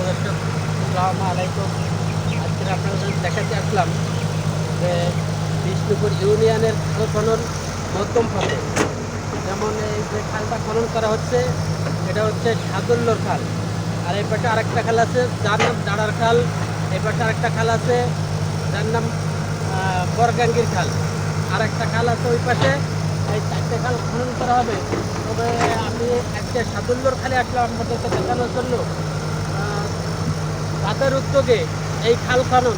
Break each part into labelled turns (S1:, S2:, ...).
S1: দর্শক, আসসালামু আলাইকুম। আজকে আপনাদের দেখাতে আসলাম যে বিষ্ণুপুর ইউনিয়নের খাল খনন মধ্যম পথে। যেমন এই যে খালটা খনন করা হচ্ছে, এটা হচ্ছে সাদুল্যর খাল। আর এই পাশে আরেকটা খাল আছে যার নাম দাঁড়ার খাল। এই পাশে আরেকটা খাল আছে যার নাম বরগাঙ্গির খাল। আর একটা খাল আছে ওই পাশে। এই চারটে খাল খনন করা হবে। তবে আমি আজকে সাদুল্যর খালে আসলাম আপনাদেরকে দেখানোর জন্য। আহ, তাদের উদ্যোগে এই খাল খনন,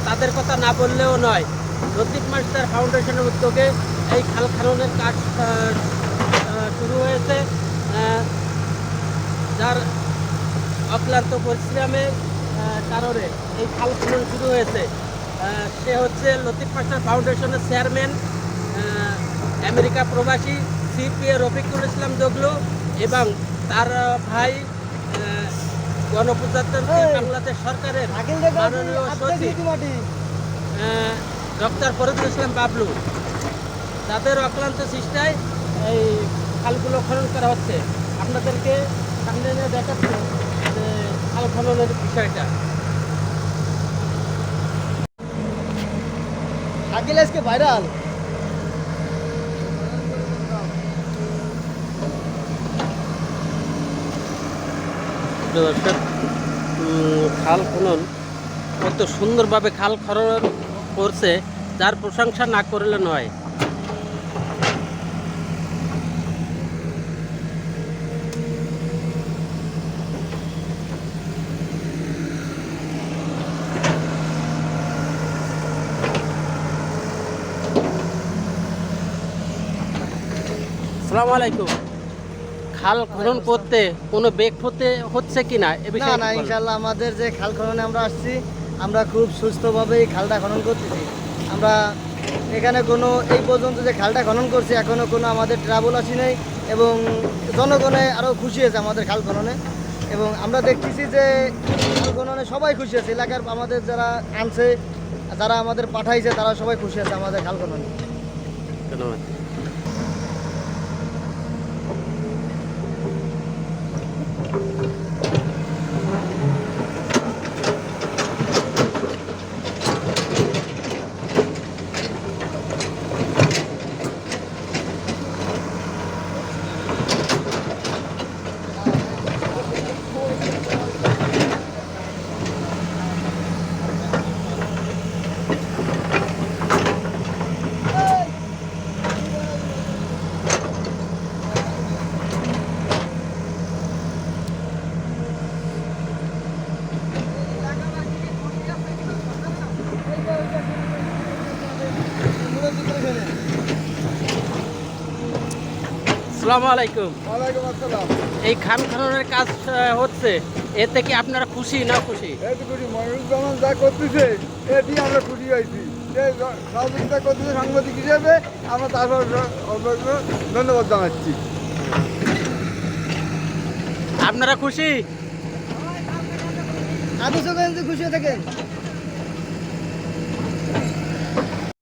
S1: তাদের কথা না বললেও নয়। লতিফ মাস্টার ফাউন্ডেশনের উদ্যোগে এই খাল খননের কাজ শুরু হয়েছে। আহ, যার অক্লান্ত পরিশ্রমের কারণে এই খাল খনন শুরু হয়েছে। সে হচ্ছে লতিফ মাস্টার ফাউন্ডেশনের চেয়ারম্যান, আমেরিকা প্রবাসী সিপিএ রফিকুল ইসলাম জগলু এবং তার ভাই গণপ্রজাতন্ত্রী বাংলাদেশ সরকারের মাননীয় সচিব ডক্টর ফরিদুল ইসলাম বাবলু, তাদের অক্লান্ত চেষ্টায় এই খালগুলো খনন করা হচ্ছে। আপনাদেরকে সামনে নিয়ে দেখাচ্ছি যে খাল খননের বিষয়টা।
S2: শাকিল আজকে ভাইরাল।
S1: দর্শক, খাল খনন কত সুন্দরভাবে খাল খনন করছে, যার প্রশংসা না করলে নয়। আসসালামু আলাইকুম। খাল খনন করতে কোনো বেগ হচ্ছে কিনা এ
S2: না
S1: বিষয়ে
S2: না,
S1: কি বলবেন?
S2: ইনশাল্লাহ আমাদের যে খাল খননে আমরা আসছি, আমরা খুব সুস্থভাবে এই খালটা খনন করতেছি। আমরা এখানে কোনো এই পর্যন্ত যে খালটা খনন করছি এখনও কোনো আমাদের ট্রাবল আসি নাই, এবং জনগণে আরও খুশি হয়েছে আমাদের খাল খননে। এবং আমরা দেখতেছি যে খাল খননে সবাই খুশি আছে, এলাকার আমাদের যারা আনছে, যারা আমাদের পাঠাইছে, তারা সবাই খুশি আছে আমাদের খাল খননে।
S1: ধন্যবাদ। আসসালামু আলাইকুম।
S2: ওয়ালাইকুম আসসালাম।
S1: এই খাল খননের কাজ হচ্ছে, এতে কি আপনারা খুশি না খুশি?
S2: এইটুকুনি মনিরুজ্জামান যা করতেছে, এটি আমরা খুশি হয়েছি। সে সহযোগিতা করতেছে সাংবাদিক হিসেবে, আমরা তারপর ধন্যবাদ জানাচ্ছি।
S1: আপনারা খুশি?
S2: আপনি সবাই খুশি থাকেন।